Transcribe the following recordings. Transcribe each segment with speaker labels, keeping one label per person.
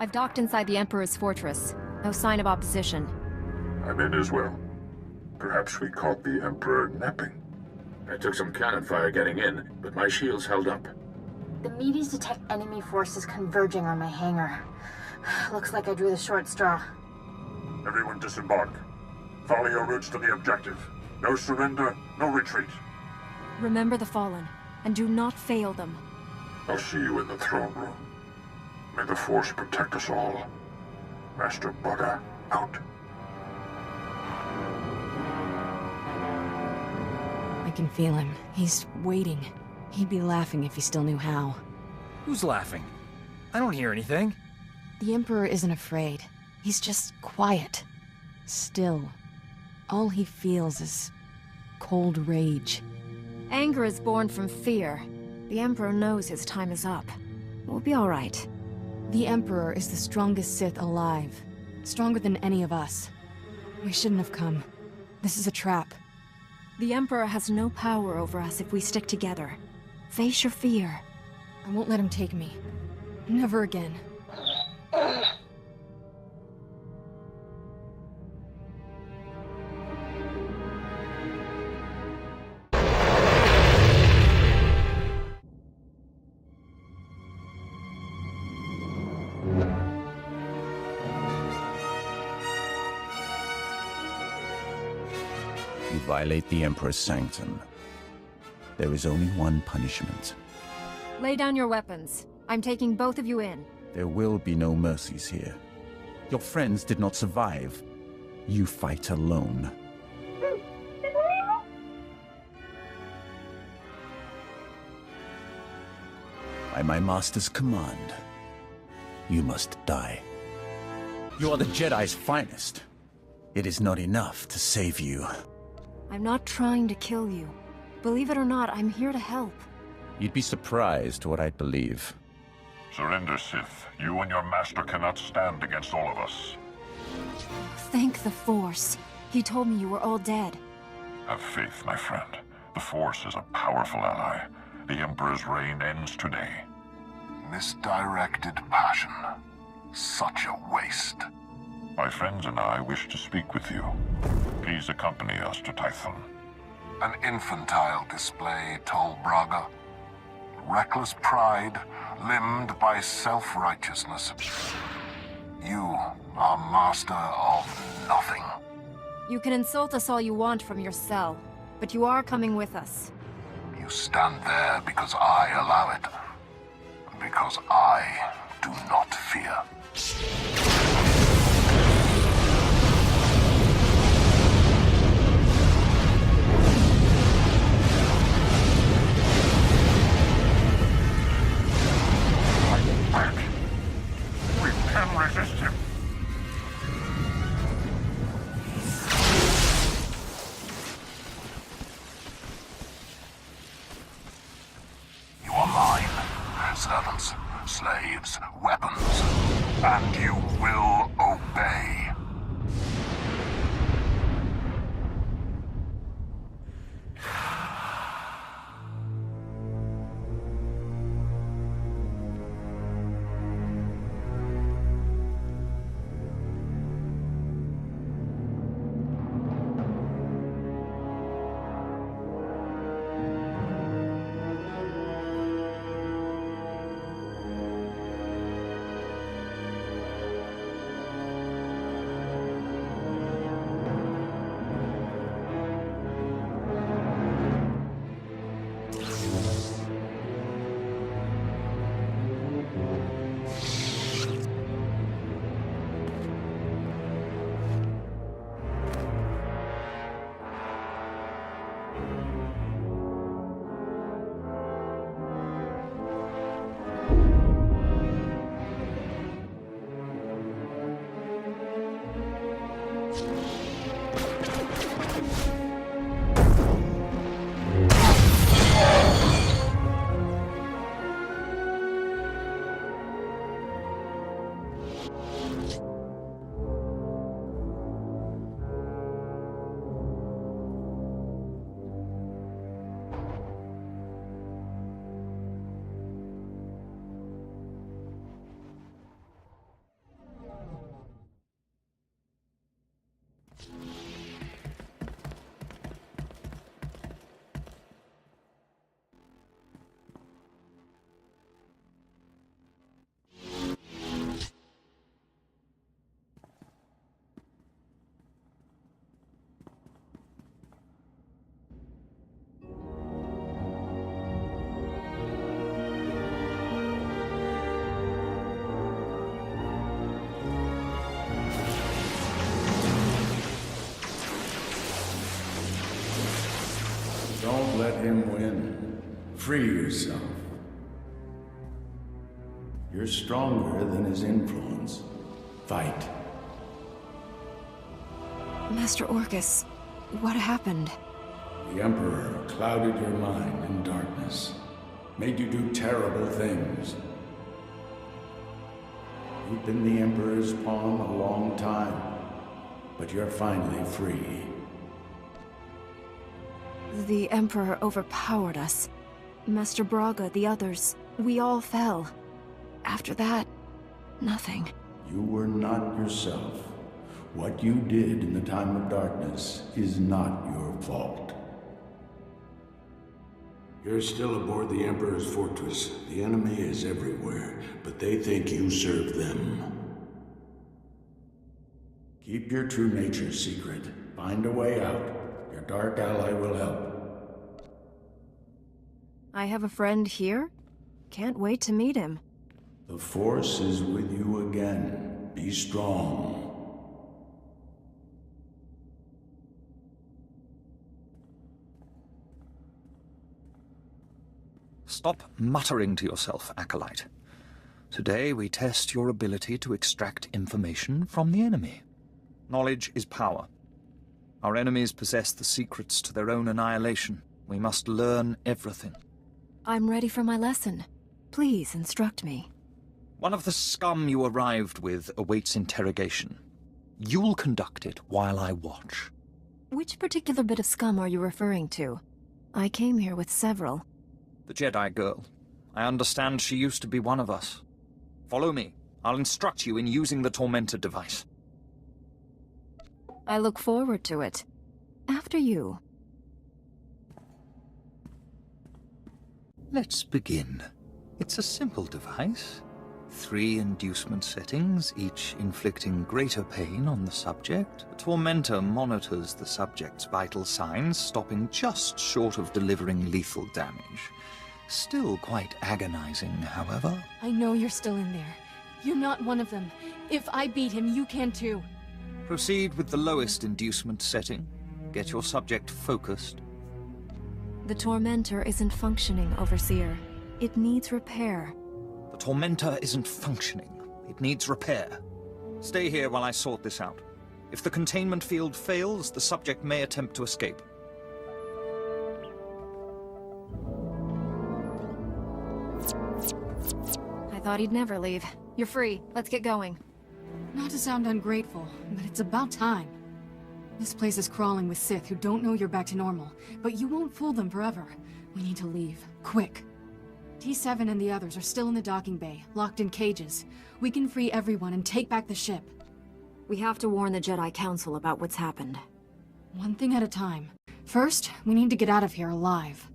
Speaker 1: I've docked inside the Emperor's fortress. No sign of opposition.
Speaker 2: I'm in as well. Perhaps we caught the Emperor napping.
Speaker 3: I took some cannon fire getting in, but my shields held up.
Speaker 4: The Medes detect enemy forces converging on my hangar. Looks like I drew the short straw.
Speaker 2: Everyone disembark. Follow your routes to the objective. No surrender, no retreat.
Speaker 1: Remember the Fallen, and do not fail them.
Speaker 2: I'll see you in the throne room. May the Force protect us all. Master Buddha, out.
Speaker 5: I can feel him. He's waiting. He'd be laughing if he still knew how.
Speaker 6: Who's laughing? I don't hear anything.
Speaker 5: The Emperor isn't afraid. He's just quiet. Still. All he feels is cold rage.
Speaker 1: Anger is born from fear. The Emperor knows his time is up. We'll be all right.
Speaker 5: The Emperor is the strongest Sith alive. Stronger than any of us. We shouldn't have come. This is a trap.
Speaker 1: The Emperor has no power over us if we stick together. Face your fear.
Speaker 5: I won't let him take me. Never again.
Speaker 7: You violate the Emperor's sanctum. There is only one punishment.
Speaker 1: Lay down your weapons. I'm taking both of you in.
Speaker 7: There will be no mercies here. Your friends did not survive. You fight alone. By my master's command, you must die. You are the Jedi's finest. It is not enough to save you.
Speaker 1: I'm not trying to kill you. Believe it or not, I'm here to help.
Speaker 7: You'd be surprised what I'd believe.
Speaker 2: Surrender, Sith. You and your master cannot stand against all of us.
Speaker 1: Thank the Force. He told me you were all dead.
Speaker 2: Have faith, my friend. The Force is a powerful ally. The Emperor's reign ends today. Misdirected passion. Such a waste. My friends and I wish to speak with you. Please accompany us to Tython. An infantile display, Tol Braga. Reckless pride, limbed by self-righteousness. You are master of nothing.
Speaker 1: You can insult us all you want from your cell, but you are coming with us.
Speaker 2: You stand there because I allow it. Because I do not fear. Back. We can resist him. You are mine. Servants, slaves, weapons. And you will obey.
Speaker 8: let him win. Free yourself. You're stronger than his influence. Fight.
Speaker 1: Master Orcus, what happened?
Speaker 8: The Emperor clouded your mind in darkness. Made you do terrible things. You've been the Emperor's pawn a long time, but you're finally free.
Speaker 1: The Emperor overpowered us. Master Braga, the others, we all fell. After that, nothing.
Speaker 8: You were not yourself. What you did in the time of darkness is not your fault. You're still aboard the Emperor's fortress. The enemy is everywhere, but they think you serve them. Keep your true nature secret. Find a way out. Your dark ally will help.
Speaker 1: I have a friend here? Can't wait to meet him.
Speaker 8: The Force is with you again. Be strong.
Speaker 6: Stop muttering to yourself, Acolyte. Today we test your ability to extract information from the enemy. Knowledge is power. Our enemies possess the secrets to their own annihilation. We must learn everything.
Speaker 1: I'm ready for my lesson. Please instruct me.
Speaker 6: One of the scum you arrived with awaits interrogation. You'll conduct it while I watch.
Speaker 1: Which particular bit of scum are you referring to? I came here with several.
Speaker 6: The Jedi girl. I understand she used to be one of us. Follow me. I'll instruct you in using the Tormentor device.
Speaker 1: I look forward to it. After you.
Speaker 6: Let's begin. It's a simple device. 3 inducement settings, each inflicting greater pain on the subject. The Tormentor monitors the subject's vital signs, stopping just short of delivering lethal damage. Still quite agonizing, however.
Speaker 5: I know you're still in there. You're not one of them. If I beat him, you can too.
Speaker 6: Proceed with the lowest inducement setting. Get your subject focused.
Speaker 1: The Tormentor isn't functioning, Overseer. It needs repair.
Speaker 6: The Tormentor isn't functioning. It needs repair. Stay here while I sort this out. If the containment field fails, the subject may attempt to escape.
Speaker 1: I thought he'd never leave. You're free. Let's get going.
Speaker 5: Not to sound ungrateful, but it's about time. This place is crawling with Sith who don't know you're back to normal, but you won't fool them forever. We need to leave. Quick. T7 and the others are still in the docking bay, locked in cages. We can free everyone and take back the ship.
Speaker 1: We have to warn the Jedi Council about what's happened.
Speaker 5: One thing at a time. First, we need to get out of here alive.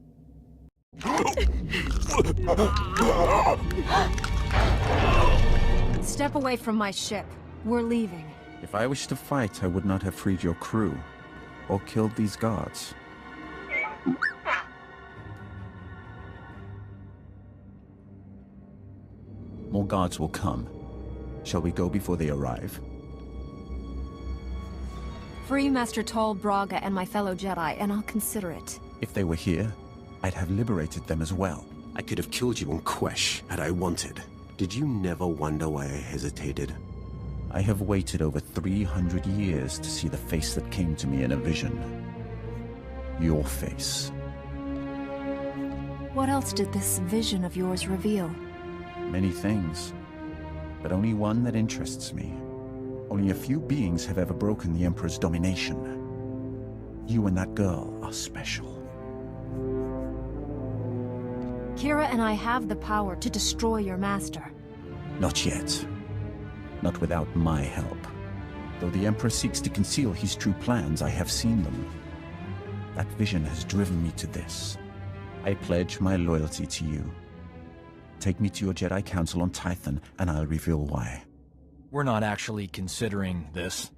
Speaker 1: Step away from my ship. We're leaving.
Speaker 7: If I wished to fight, I would not have freed your crew, or killed these guards. More guards will come. Shall we go before they arrive?
Speaker 1: Free Master Tol Braga and my fellow Jedi, and I'll consider it.
Speaker 7: If they were here, I'd have liberated them as well.
Speaker 9: I could have killed you on Quesh had I wanted. Did you never wonder why I hesitated?
Speaker 7: I have waited over 300 years to see the face that came to me in a vision. Your face.
Speaker 1: What else did this vision of yours reveal?
Speaker 7: Many things, but only one that interests me. Only a few beings have ever broken the Emperor's domination. You and that girl are special.
Speaker 1: Kira and I have the power to destroy your master.
Speaker 7: Not yet. Not without my help. Though the Emperor seeks to conceal his true plans, I have seen them. That vision has driven me to this. I pledge my loyalty to you. Take me to your Jedi Council on Tython, and I'll reveal why.
Speaker 6: We're not actually considering this.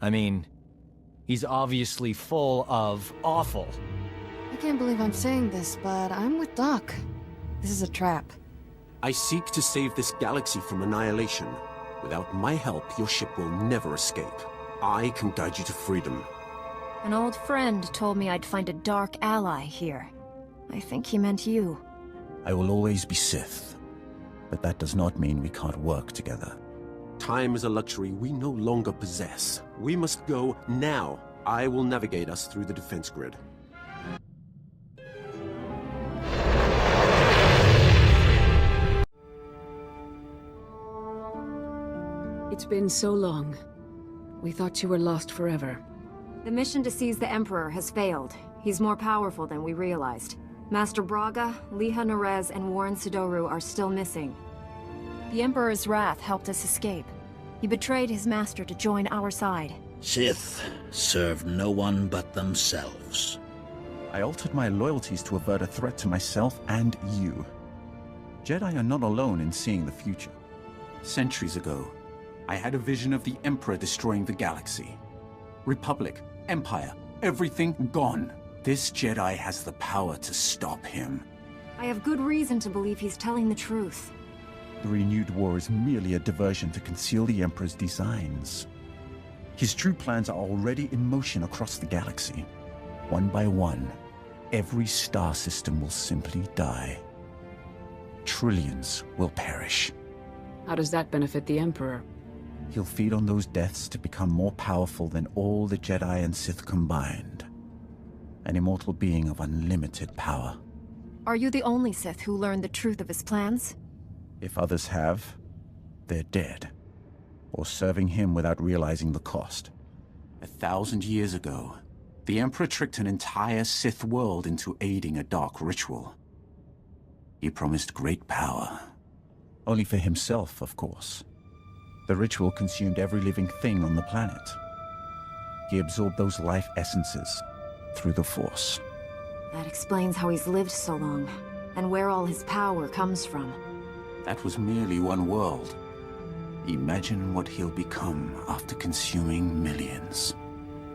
Speaker 6: I mean, he's obviously full of awful.
Speaker 5: I can't believe I'm saying this, but I'm with Doc. This is a trap.
Speaker 9: I seek to save this galaxy from annihilation. Without my help, your ship will never escape. I can guide you to freedom.
Speaker 1: An old friend told me I'd find a dark ally here. I think he meant you.
Speaker 7: I will always be Sith, but that does not mean we can't work together.
Speaker 9: Time is a luxury we no longer possess. We must go now. I will navigate us through the defense grid.
Speaker 10: It's been so long. We thought you were lost forever.
Speaker 1: The mission to seize the Emperor has failed. He's more powerful than we realized. Master Braga, Liha Nerez, and Warren Sidoru are still missing. The Emperor's wrath helped us escape. He betrayed his master to join our side.
Speaker 11: Sith serve no one but themselves.
Speaker 7: I altered my loyalties to avert a threat to myself and you. Jedi are not alone in seeing the future. Centuries ago, I had a vision of the Emperor destroying the galaxy. Republic, Empire, everything gone. This Jedi has the power to stop him.
Speaker 1: I have good reason to believe he's telling the truth.
Speaker 7: The renewed war is merely a diversion to conceal the Emperor's designs. His true plans are already in motion across the galaxy. One by one, every star system will simply die. Trillions will perish.
Speaker 10: How does that benefit the Emperor?
Speaker 7: He'll feed on those deaths to become more powerful than all the Jedi and Sith combined. An immortal being of unlimited power.
Speaker 1: Are you the only Sith who learned the truth of his plans?
Speaker 7: If others have, they're dead. Or serving him without realizing the cost. 1,000 years ago, the Emperor tricked an entire Sith world into aiding a dark ritual. He promised great power. Only for himself, of course. The ritual consumed every living thing on the planet. He absorbed those life essences through the Force.
Speaker 1: That explains how he's lived so long, and where all his power comes from.
Speaker 7: That was merely one world. Imagine what he'll become after consuming millions.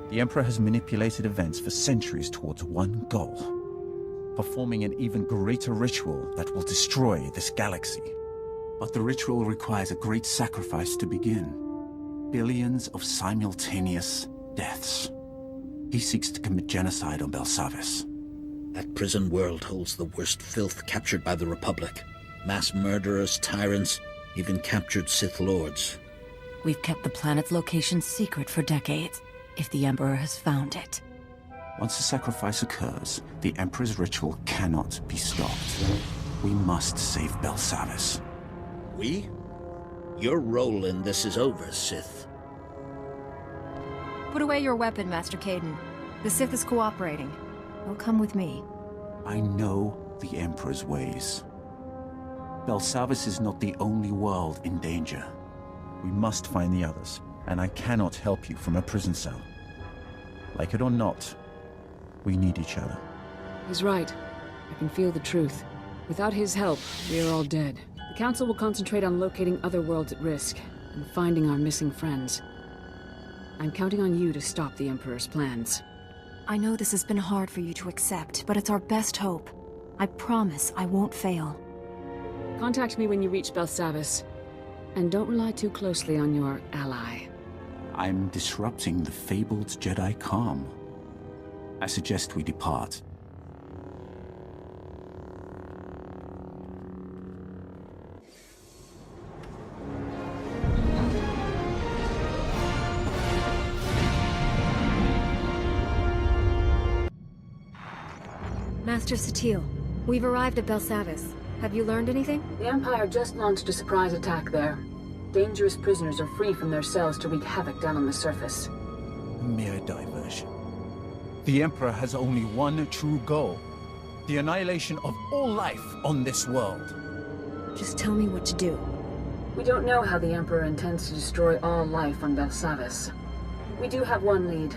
Speaker 7: The Emperor has manipulated events for centuries towards one goal. Performing an even greater ritual that will destroy this galaxy. But the ritual requires a great sacrifice to begin. Billions of simultaneous deaths. He seeks to commit genocide on Belsavis.
Speaker 11: That prison world holds the worst filth captured by the Republic. Mass murderers, tyrants, even captured Sith Lords.
Speaker 12: We've kept the planet's location secret for decades, if the Emperor has found it.
Speaker 7: Once the sacrifice occurs, the Emperor's ritual cannot be stopped. We must save Belsavis.
Speaker 11: We? Your role in this is over, Sith.
Speaker 1: Put away your weapon, Master Caden. The Sith is cooperating. You'll come with me.
Speaker 7: I know the Emperor's ways. Belsavis is not the only world in danger. We must find the others, and I cannot help you from a prison cell. Like it or not, we need each other.
Speaker 10: He's right. I can feel the truth. Without his help, we are all dead. The Council will concentrate on locating other worlds at risk, and finding our missing friends. I'm counting on you to stop the Emperor's plans.
Speaker 1: I know this has been hard for you to accept, but it's our best hope. I promise I won't fail.
Speaker 10: Contact me when you reach Belsavis. And don't rely too closely on your ally.
Speaker 7: I'm disrupting the fabled Jedi calm. I suggest we depart.
Speaker 1: Master Satil, we've arrived at Belsavis. Have you learned anything?
Speaker 10: The Empire just launched a surprise attack there. Dangerous prisoners are free from their cells to wreak havoc down on the surface.
Speaker 7: A mere diversion. The Emperor has only one true goal. The annihilation of all life on this world.
Speaker 1: Just tell me what to do.
Speaker 10: We don't know how the Emperor intends to destroy all life on Belsavis. We do have one lead.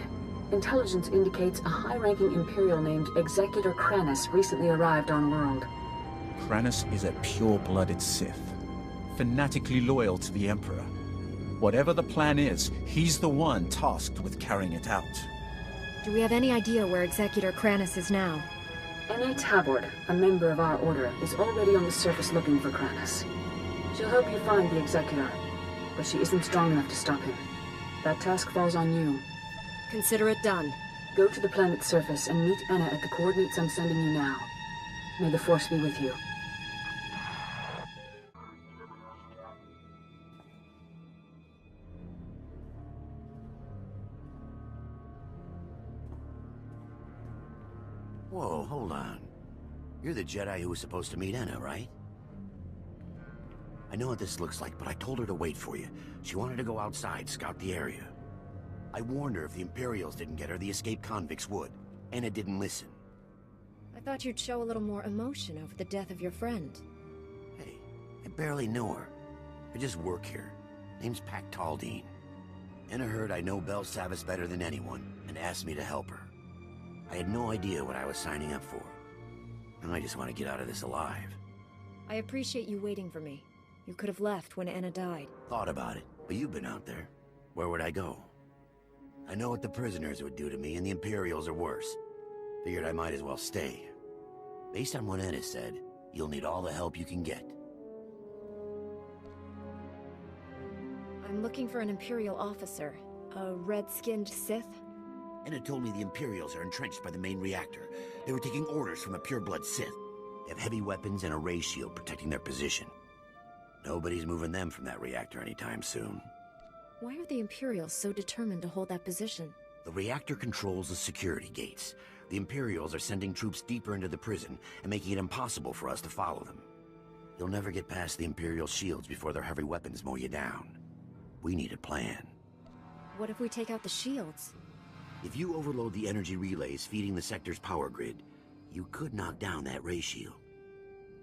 Speaker 10: Intelligence indicates a high-ranking Imperial named Executor Kranus recently arrived on world.
Speaker 7: Kranus is a pure-blooded Sith, fanatically loyal to the Emperor. Whatever the plan is, he's the one tasked with carrying it out.
Speaker 1: Do we have any idea where Executor Kranus is now?
Speaker 10: N.A. Tabord, a member of our order, is already on the surface looking for Kranus. She'll help you find the Executor, but she isn't strong enough to stop him. That task falls on you.
Speaker 1: Consider it done.
Speaker 10: Go to the planet's surface and meet Anna at the coordinates I'm sending you now. May the Force be with you.
Speaker 13: Whoa, hold on. You're the Jedi who was supposed to meet Anna, right? I know what this looks like, but I told her to wait for you. She wanted to go outside, scout the area. I warned her if the Imperials didn't get her, the escaped convicts would. Anna didn't listen.
Speaker 1: I thought you'd show a little more emotion over the death of your friend.
Speaker 13: Hey, I barely know her. I just work here. Name's Pac Taldine. Anna heard I know Belsavis better than anyone, and asked me to help her. I had no idea what I was signing up for. And I just want to get out of this alive.
Speaker 1: I appreciate you waiting for me. You could have left when Anna died.
Speaker 13: Thought about it, but you've been out there. Where would I go? I know what the prisoners would do to me, and the Imperials are worse. Figured I might as well stay. Based on what Anna said, you'll need all the help you can get.
Speaker 1: I'm looking for an Imperial officer. A red-skinned Sith?
Speaker 13: Anna told me the Imperials are entrenched by the main reactor. They were taking orders from a pureblood Sith. They have heavy weapons and a ray shield protecting their position. Nobody's moving them from that reactor anytime soon.
Speaker 1: Why are the Imperials so determined to hold that position?
Speaker 13: The reactor controls the security gates. The Imperials are sending troops deeper into the prison and making it impossible for us to follow them. You'll never get past the Imperial shields before their heavy weapons mow you down. We need a plan.
Speaker 1: What if we take out the shields?
Speaker 13: If you overload the energy relays feeding the sector's power grid, you could knock down that ray shield.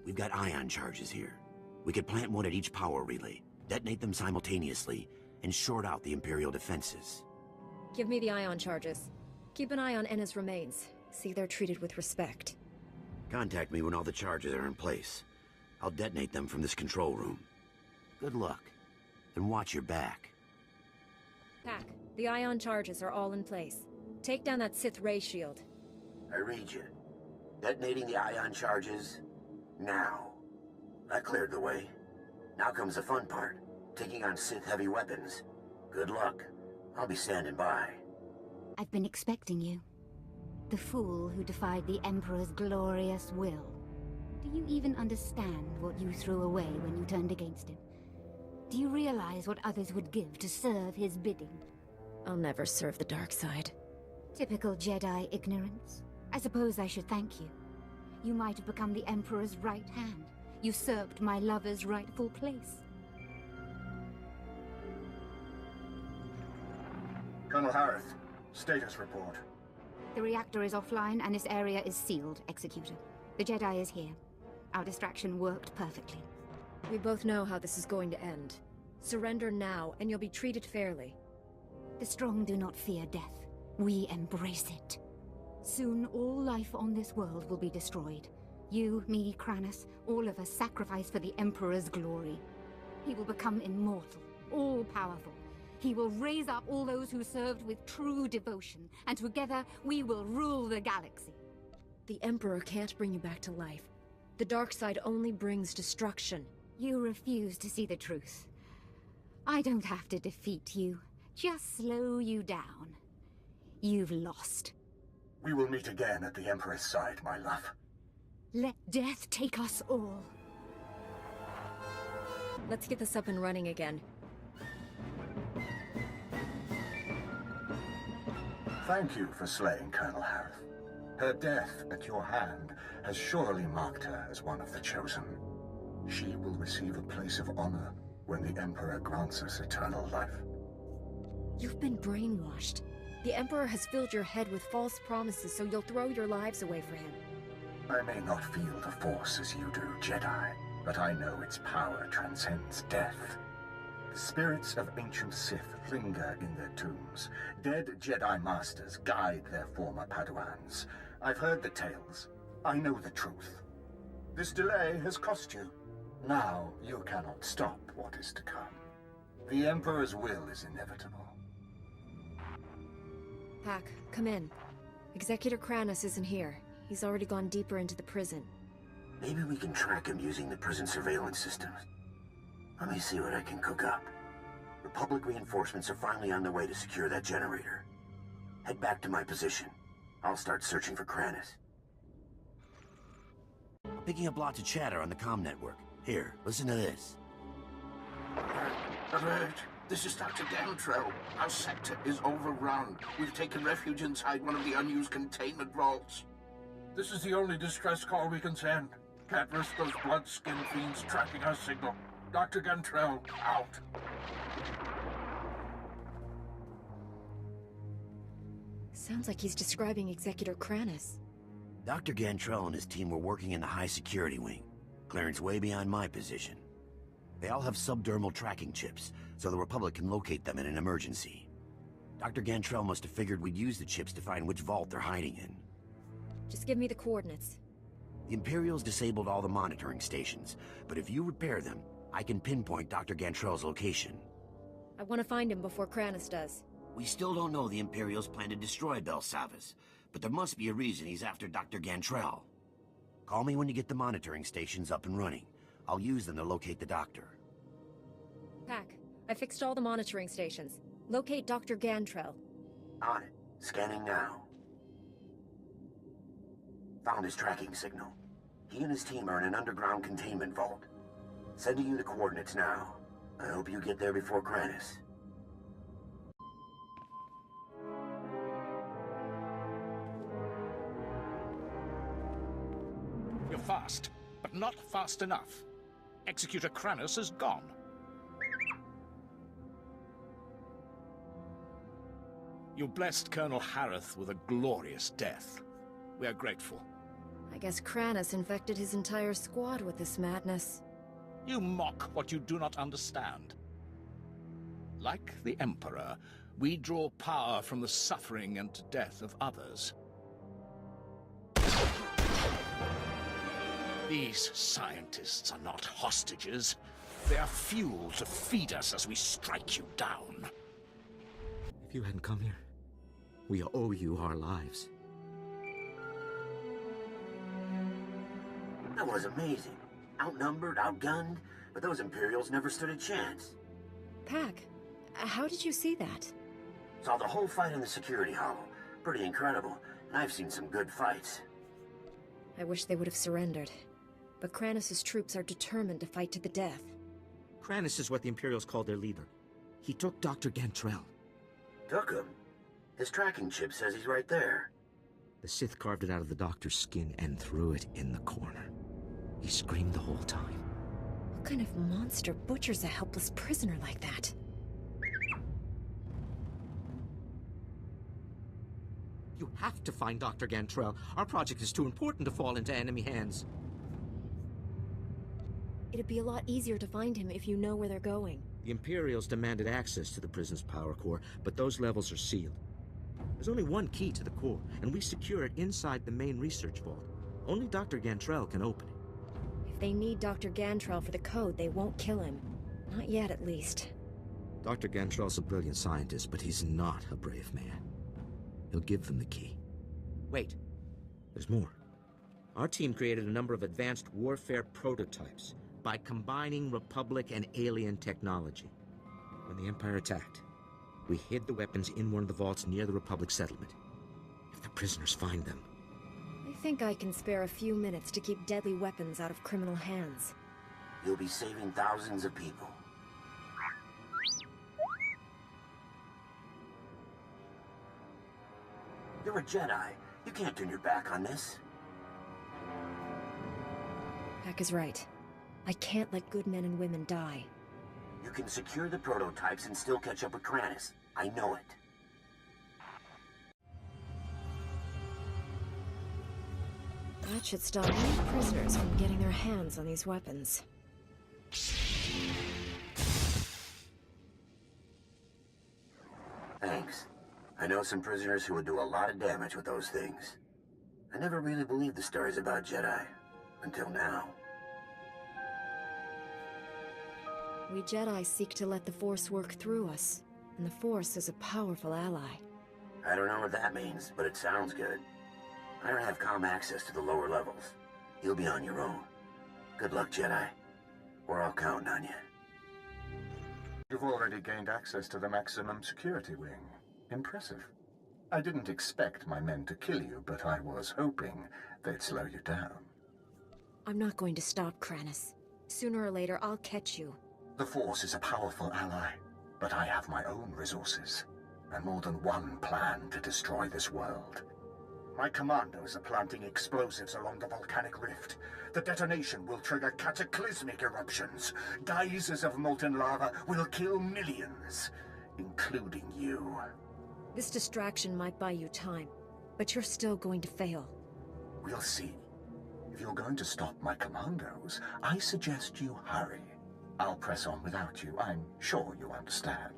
Speaker 13: We've got ion charges here. We could plant one at each power relay, detonate them simultaneously, and short out the Imperial defenses.
Speaker 1: Give me the ion charges. Keep an eye on Anna's remains. See they're treated with respect.
Speaker 13: Contact me when all the charges are in place. I'll detonate them from this control room. Good luck. And watch your back.
Speaker 1: Pac, the ion charges are all in place. Take down that Sith ray shield.
Speaker 13: I read you. Detonating the ion charges now. I cleared the way. Now comes the fun part. Taking on Sith heavy weapons. Good luck. I'll be standing by.
Speaker 14: I've been expecting you. The fool who defied the Emperor's glorious will. Do you even understand what you threw away when you turned against him? Do you realize what others would give to serve his bidding?
Speaker 1: I'll never serve the dark side.
Speaker 14: Typical Jedi ignorance. I suppose I should thank you. You might have become the Emperor's right hand. Usurped my lover's rightful place.
Speaker 3: Colonel Harith, status report.
Speaker 14: The reactor is offline and this area is sealed, Executor. The Jedi is here. Our distraction worked perfectly.
Speaker 1: We both know how this is going to end. Surrender now, and you'll be treated fairly.
Speaker 14: The strong do not fear death. We embrace it. Soon, all life on this world will be destroyed. You, me, Kranis, all of us sacrifice for the Emperor's glory. He will become immortal, all-powerful. He will raise up all those who served with true devotion, and together we will rule the galaxy.
Speaker 1: The Emperor can't bring you back to life. The dark side only brings destruction.
Speaker 14: You refuse to see the truth. I don't have to defeat you, just slow you down. You've lost.
Speaker 3: We will meet again at the Emperor's side, my love.
Speaker 14: Let death take us all.
Speaker 1: Let's get this up and running again.
Speaker 3: Thank you for slaying Colonel Harith. Her death at your hand has surely marked her as one of the chosen. She will receive a place of honor when the Emperor grants us eternal life.
Speaker 1: You've been brainwashed. The Emperor has filled your head with false promises, so you'll throw your lives away for him.
Speaker 3: I may not feel the Force as you do, Jedi, but I know its power transcends death. The spirits of ancient Sith linger in their tombs. Dead Jedi Masters guide their former Padawans. I've heard the tales. I know the truth. This delay has cost you. Now you cannot stop what is to come. The Emperor's will is inevitable.
Speaker 1: Pac, come in. Executor Kranis isn't here. He's already gone deeper into the prison.
Speaker 13: Maybe we can track him using the prison surveillance systems. Let me see what I can cook up. Republic reinforcements are finally on their way to secure that generator. Head back to my position. I'll start searching for Kranis. Picking up lots of chatter on the comm network. Here, listen to this.
Speaker 15: Alert! This is Dr. Gantrell. Our sector is overrun. We've taken refuge inside one of the unused containment vaults. This is the only distress call we can send. Can't risk those blood-skin fiends tracking our signal. Dr. Gantrell, out.
Speaker 1: Sounds like he's describing Executor Kranis.
Speaker 13: Dr. Gantrell and his team were working in the high security wing. Clearance way beyond my position. They all have subdermal tracking chips, so the Republic can locate them in an emergency. Dr. Gantrell must have figured we'd use the chips to find which vault they're hiding in.
Speaker 1: Just give me the coordinates.
Speaker 13: The Imperials disabled all the monitoring stations, but if you repair them, I can pinpoint Dr. Gantrell's location.
Speaker 1: I want to find him before Kranis does.
Speaker 13: We still don't know the Imperials plan to destroy Belsavis, but there must be a reason he's after Dr. Gantrell. Call me when you get the monitoring stations up and running. I'll use them to locate the doctor.
Speaker 1: Pack, I fixed all the monitoring stations. Locate Dr. Gantrell.
Speaker 13: On it. Scanning now. Found his tracking signal. He and his team are in an underground containment vault. Sending you the coordinates now. I hope you get there before Kranis.
Speaker 16: You're fast, but not fast enough. Executor Kranis is gone. You blessed Colonel Harith with a glorious death. We are grateful.
Speaker 1: I guess Kranis infected his entire squad with this madness.
Speaker 16: You mock what you do not understand. Like the Emperor, we draw power from the suffering and death of others. These scientists are not hostages. They are fuel to feed us as we strike you down.
Speaker 9: If you hadn't come here, we owe you our lives.
Speaker 13: That was amazing. Outnumbered, outgunned, but those Imperials never stood a chance.
Speaker 1: Pack, how did you see that?
Speaker 13: Saw the whole fight in the security hollow. Pretty incredible. And I've seen some good fights.
Speaker 1: I wish they would have surrendered. But Kranis' troops are determined to fight to the death.
Speaker 9: Kranis is what the Imperials called their leader. He took Dr. Gantrell.
Speaker 13: Took him? His tracking chip says he's right there.
Speaker 9: The Sith carved it out of the doctor's skin and threw it in the corner. He screamed the whole time.
Speaker 1: What kind of monster butchers a helpless prisoner like that?
Speaker 9: You have to find Dr. Gantrell. Our project is too important to fall into enemy hands.
Speaker 1: It'd be a lot easier to find him if you know where they're going.
Speaker 9: The Imperials demanded access to the prison's power core, but those levels are sealed. There's only one key to the core, and we secure it inside the main research vault. Only Dr. Gantrell can open it.
Speaker 1: If they need Dr. Gantrell for the code, they won't kill him. Not yet, at least.
Speaker 9: Dr. Gantrell's a brilliant scientist, but he's not a brave man. He'll give them the key. Wait. There's more. Our team created a number of advanced warfare prototypes by combining Republic and alien technology. When the Empire attacked, we hid the weapons in one of the vaults near the Republic settlement. If the prisoners find them...
Speaker 1: I think I can spare a few minutes to keep deadly weapons out of criminal hands.
Speaker 13: You'll be saving thousands of people. You're a Jedi. You can't turn your back on this.
Speaker 1: Pack is right. I can't let good men and women die.
Speaker 13: You can secure the prototypes and still catch up with Kranis. I know it.
Speaker 1: That should stop any prisoners from getting their hands on these weapons.
Speaker 13: Thanks. I know some prisoners who would do a lot of damage with those things. I never really believed the stories about Jedi. Until now.
Speaker 1: We Jedi seek to let the Force work through us, and the Force is a powerful ally.
Speaker 13: I don't know what that means, but it sounds good. I don't have comm access to the lower levels. You'll be on your own. Good luck, Jedi. We're all counting on you.
Speaker 3: You've already gained access to the maximum security wing. Impressive. I didn't expect my men to kill you, but I was hoping they'd slow you down.
Speaker 1: I'm not going to stop, Kranis. Sooner or later, I'll catch you.
Speaker 3: The Force is a powerful ally, but I have my own resources, and more than one plan to destroy this world. My commandos are planting explosives along the volcanic rift. The detonation will trigger cataclysmic eruptions. Geysers of molten lava will kill millions, including you.
Speaker 1: This distraction might buy you time, but you're still going to fail.
Speaker 3: We'll see. If you're going to stop my commandos, I suggest you hurry. I'll press on without you. I'm sure you understand.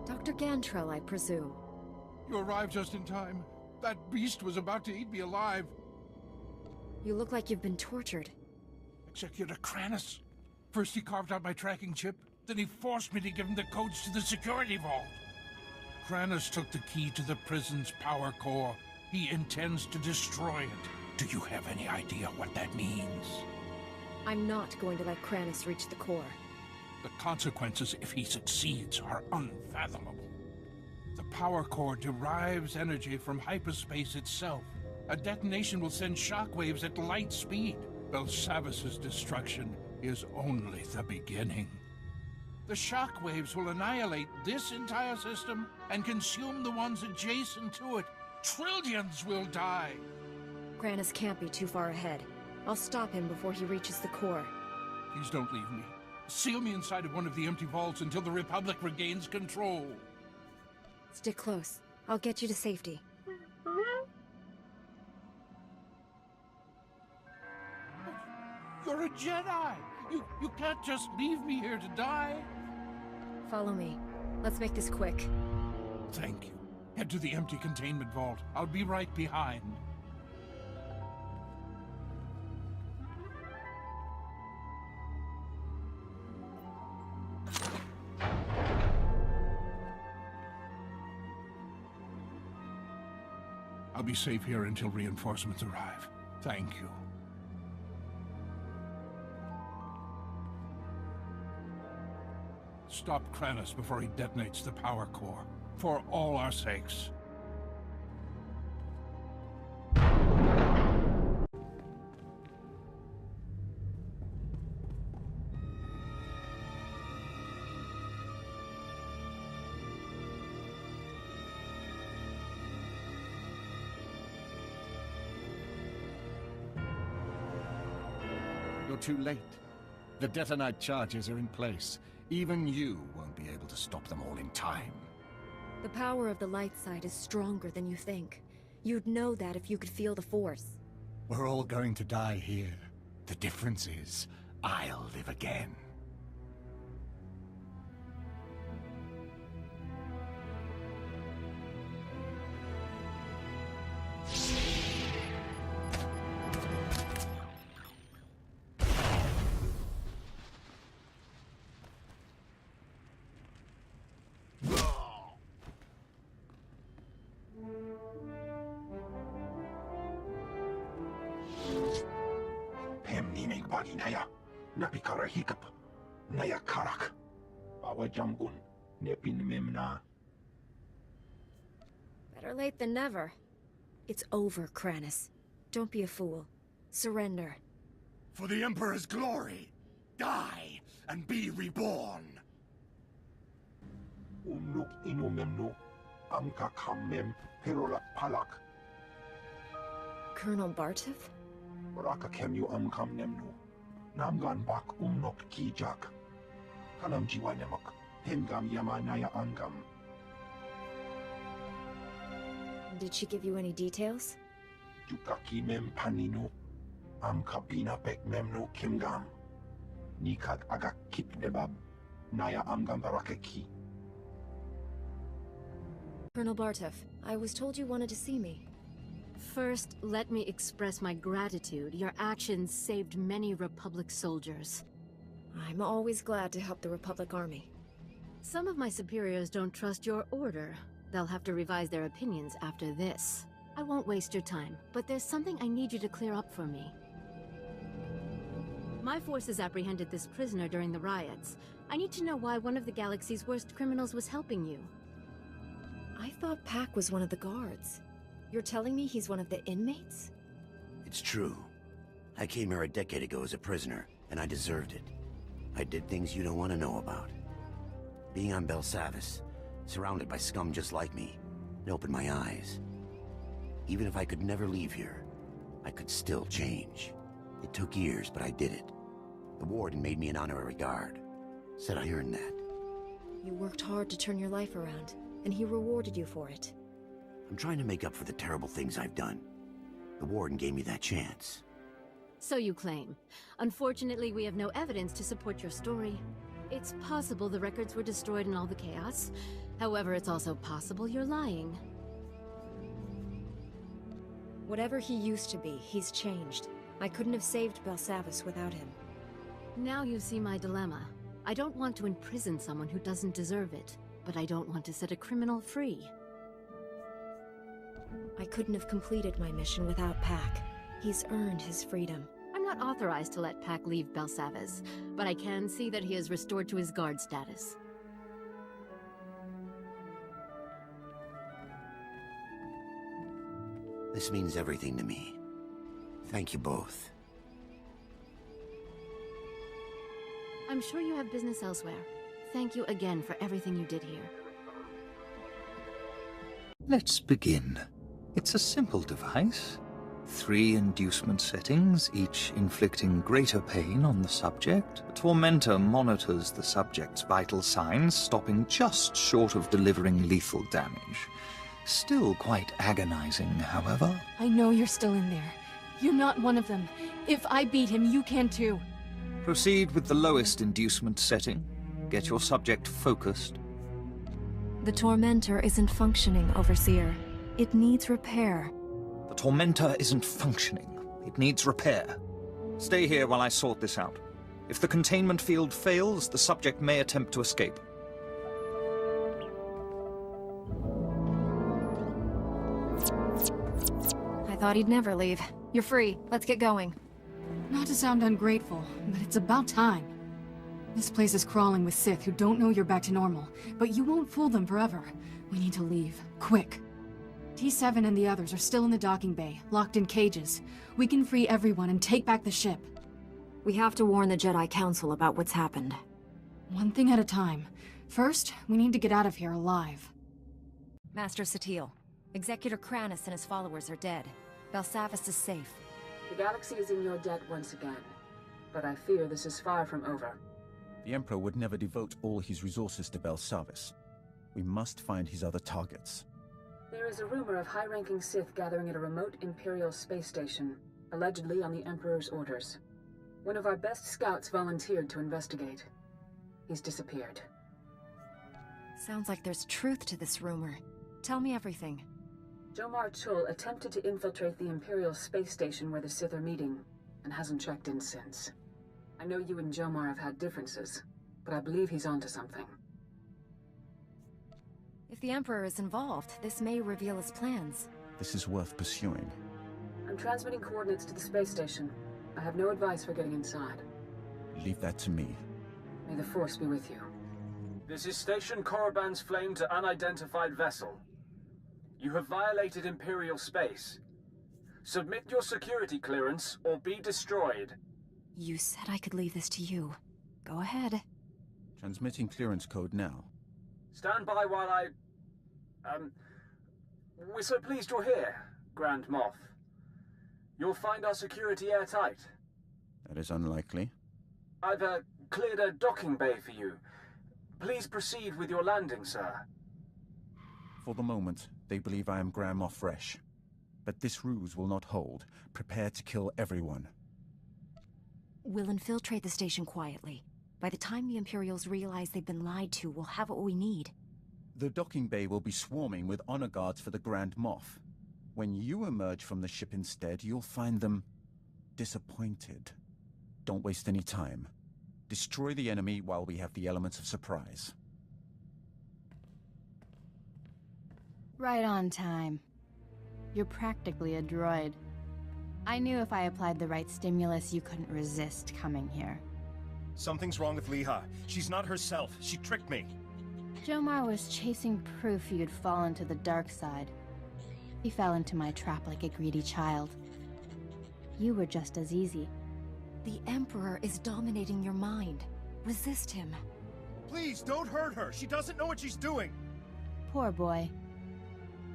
Speaker 1: Dr. Gantrell, I presume.
Speaker 15: You arrived just in time. That beast was about to eat me alive.
Speaker 1: You look like you've been tortured.
Speaker 15: Executor Kranis. First he carved out my tracking chip, then he forced me to give him the codes to the security vault. Kranis took the key to the prison's power core. He intends to destroy it. Do you have any idea what that means?
Speaker 1: I'm not going to let Kranis reach the core.
Speaker 15: The consequences if he succeeds are unfathomable. The power core derives energy from hyperspace itself. A detonation will send shockwaves at light speed. Belsavis' destruction is only the beginning. The shockwaves will annihilate this entire system and consume the ones adjacent to it. Trillions will die.
Speaker 1: Kranis can't be too far ahead. I'll stop him before he reaches the core.
Speaker 15: Please don't leave me. Seal me inside of one of the empty vaults until the Republic regains control.
Speaker 1: Stick close. I'll get you to safety.
Speaker 15: You're a Jedi! You can't just leave me here to die!
Speaker 1: Follow me. Let's make this quick.
Speaker 15: Thank you. Head to the empty containment vault. I'll be right behind. I'll be safe here until reinforcements arrive. Thank you. Stop Kranis before he detonates the power core. For all our sakes.
Speaker 17: You're too late. The detonite charges are in place. Even you won't be able to stop them all in time.
Speaker 1: The power of the light side is stronger than you think. You'd know that if you could feel the Force.
Speaker 17: We're all going to die here. The difference is, I'll live again.
Speaker 8: Naya, Napikara Hiccup, Naya Karak, Bawa Jamgun, Nepin Memna.
Speaker 1: Better late than never. It's over, Kranis. Don't be a fool. Surrender.
Speaker 17: For the Emperor's glory, die and be reborn.
Speaker 8: Unuk inumemnu, Amka Kamem, Perolak Palak.
Speaker 1: Colonel Bartov?
Speaker 8: Raka Kemu Amkam Nemnu. Namgan Bak Umnok Kijak. Kanam Jiwanemak. Hemgam Yamanaya Angam.
Speaker 1: Did she give you any details?
Speaker 8: Jukaki Mem Paninu. Amkabina Pek Memnu Kimgam. Nikad Agak Kip Debab. Naya Amgam Barakeki.
Speaker 1: Colonel Bartov, I was told you wanted to see me.
Speaker 18: First, let me express my gratitude. Your actions saved many Republic soldiers.
Speaker 1: I'm always glad to help the Republic Army.
Speaker 18: Some of my superiors don't trust your order. They'll have to revise their opinions after this. I won't waste your time, but there's something I need you to clear up for me. My forces apprehended this prisoner during the riots. I need to know why one of the galaxy's worst criminals was helping you.
Speaker 1: I thought Pac was one of the guards. You're telling me he's one of the inmates?
Speaker 13: It's true. I came here a decade ago as a prisoner, and I deserved it. I did things you don't want to know about. Being on Belsavis, surrounded by scum just like me, it opened my eyes. Even if I could never leave here, I could still change. It took years, but I did it. The warden made me an honorary guard. Said I earned that.
Speaker 1: You worked hard to turn your life around, and he rewarded you for it.
Speaker 13: I'm trying to make up for the terrible things I've done. The warden gave me that chance.
Speaker 18: So you claim. Unfortunately, we have no evidence to support your story. It's possible the records were destroyed in all the chaos. However, it's also possible you're lying.
Speaker 1: Whatever he used to be, he's changed. I couldn't have saved Belsavis without him.
Speaker 18: Now you see my dilemma. I don't want to imprison someone who doesn't deserve it, but I don't want to set a criminal free.
Speaker 1: I couldn't have completed my mission without Pac. He's earned his freedom.
Speaker 18: I'm not authorized to let Pac leave Belsavis, but I can see that he is restored to his guard status.
Speaker 13: This means everything to me. Thank you both.
Speaker 18: I'm sure you have business elsewhere. Thank you again for everything you did here.
Speaker 6: Let's begin. It's a simple device. 3 inducement settings, each inflicting greater pain on the subject. A tormentor monitors the subject's vital signs, stopping just short of delivering lethal damage. Still quite agonizing, however.
Speaker 5: I know you're still in there. You're not one of them. If I beat him, you can too.
Speaker 6: Proceed with the lowest inducement setting. Get your subject focused.
Speaker 1: The Tormentor isn't functioning, Overseer. It needs repair.
Speaker 6: The Tormentor isn't functioning. It needs repair. Stay here while I sort this out. If the containment field fails, the subject may attempt to escape.
Speaker 1: I thought he'd never leave. You're free. Let's get going.
Speaker 5: Not to sound ungrateful, but it's about time. This place is crawling with Sith who don't know you're back to normal, but you won't fool them forever. We need to leave. Quick. T7 and the others are still in the docking bay, locked in cages. We can free everyone and take back the ship.
Speaker 1: We have to warn the Jedi Council about what's happened.
Speaker 5: One thing at a time. First, we need to get out of here alive.
Speaker 1: Master Satele, Executor Kranis and his followers are dead. Belsavis is safe.
Speaker 19: The galaxy is in your debt once again, but I fear this is far from over.
Speaker 7: The Emperor would never devote all his resources to Belsavis. We must find his other targets.
Speaker 19: There is a rumor of high-ranking Sith gathering at a remote Imperial space station, allegedly on the Emperor's orders. One of our best scouts volunteered to investigate. He's disappeared.
Speaker 1: Sounds like there's truth to this rumor. Tell me everything.
Speaker 19: Jomar Chul attempted to infiltrate the Imperial space station where the Sith are meeting, and hasn't checked in since. I know you and Jomar have had differences, but I believe he's onto something.
Speaker 1: If the Emperor is involved, this may reveal his plans.
Speaker 7: This is worth pursuing.
Speaker 19: I'm transmitting coordinates to the space station. I have no advice for getting inside.
Speaker 7: Leave that to me.
Speaker 19: May the Force be with you.
Speaker 20: This is Station Korriban's flame to unidentified vessel. You have violated Imperial space. Submit your security clearance or be destroyed.
Speaker 1: You said I could leave this to you. Go ahead.
Speaker 7: Transmitting clearance code now.
Speaker 20: Stand by while I... We're so pleased you're here, Grand Moff. You'll find our security airtight.
Speaker 7: That is unlikely.
Speaker 20: I've cleared a docking bay for you. Please proceed with your landing, sir.
Speaker 7: For the moment, they believe I am Grand Moff Fresh. But this ruse will not hold. Prepare to kill everyone.
Speaker 1: We'll infiltrate the station quietly. By the time the Imperials realize they've been lied to, we'll have what we need.
Speaker 7: The docking bay will be swarming with honor guards for the Grand Moff. When you emerge from the ship instead, you'll find them disappointed. Don't waste any time. Destroy the enemy while we have the elements of surprise.
Speaker 4: Right on time. You're practically a droid. I knew if I applied the right stimulus, you couldn't resist coming here.
Speaker 17: Something's wrong with Liha. She's not herself. She tricked me.
Speaker 4: Jomar was chasing proof you'd fallen to the dark side. He fell into my trap like a greedy child. You were just as easy.
Speaker 1: The Emperor is dominating your mind. Resist him.
Speaker 17: Please, don't hurt her. She doesn't know what she's doing.
Speaker 4: Poor boy.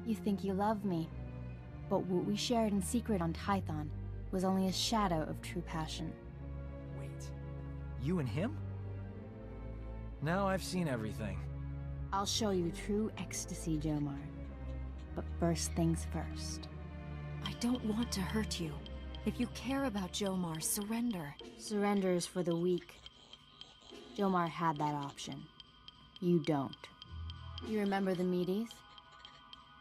Speaker 4: You think you love me, but what we shared in secret on Tython was only a shadow of true passion.
Speaker 21: Wait, you and him? Now I've seen everything.
Speaker 4: I'll show you true ecstasy, Jomar. But first things first.
Speaker 1: I don't want to hurt you. If you care about Jomar, surrender.
Speaker 4: Surrender is for the weak. Jomar had that option. You don't. You remember the meaties?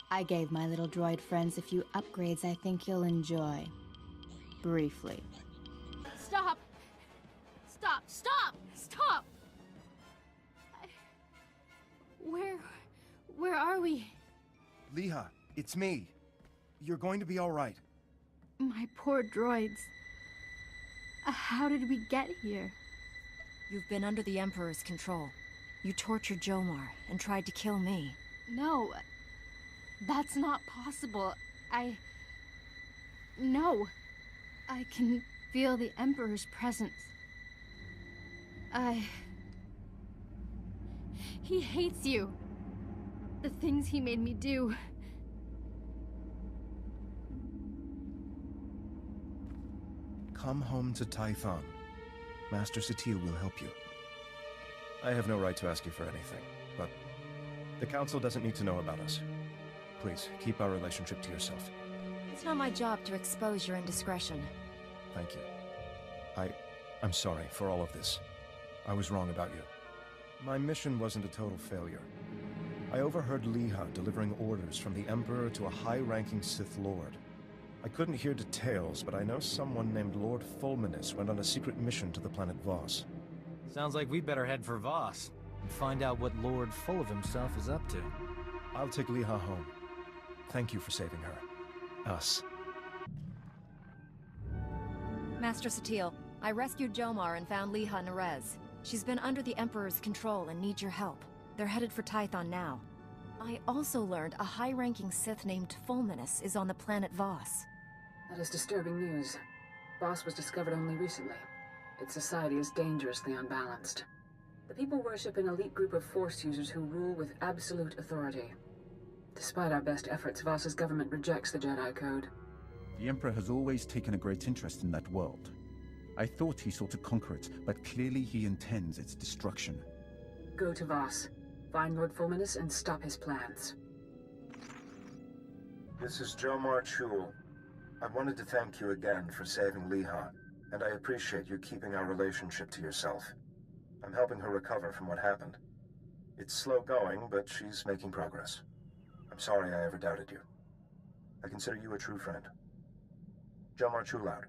Speaker 4: I gave my little droid friends a few upgrades I think you'll enjoy. Briefly.
Speaker 18: Stop! Stop! Stop! Stop! Where are we?
Speaker 17: Liha, it's me. You're going to be all right.
Speaker 4: My poor droids. How did we get here?
Speaker 1: You've been under the Emperor's control. You tortured Jomar and tried to kill me.
Speaker 4: No. That's not possible. No. I can feel the Emperor's presence. He hates you. The things he made me do.
Speaker 17: Come home to Tython. Master Satil will help you. I have no right to ask you for anything, but the Council doesn't need to know about us. Please, keep our relationship to yourself.
Speaker 1: It's not my job to expose your indiscretion.
Speaker 17: Thank you. I'm sorry for all of this. I was wrong about you. My mission wasn't a total failure. I overheard Liha delivering orders from the Emperor to a high-ranking Sith Lord. I couldn't hear details, but I know someone named Lord Fulminus went on a secret mission to the planet Voss.
Speaker 21: Sounds like we better head for Voss and find out what Lord full of himself is up to.
Speaker 17: I'll take Liha home. Thank you for saving her. Us.
Speaker 1: Master Satil, I rescued Jomar and found Liha Nerez. She's been under the Emperor's control and needs your help. They're headed for Tython now. I also learned a high-ranking Sith named Fulminus is on the planet Voss.
Speaker 19: That is disturbing news. Voss was discovered only recently. Its society is dangerously unbalanced. The people worship an elite group of Force users who rule with absolute authority. Despite our best efforts, Voss's government rejects the Jedi Code.
Speaker 7: The Emperor has always taken a great interest in that world. I thought he sought to conquer it, but clearly he intends its destruction.
Speaker 19: Go to Voss. Find Lord Fulminus and stop his plans.
Speaker 3: This is Jomar Chul. I wanted to thank you again for saving Liha, and I appreciate you keeping our relationship to yourself. I'm helping her recover from what happened. It's slow going, but she's making progress. I'm sorry I ever doubted you. I consider you a true friend. Jomar Chul out.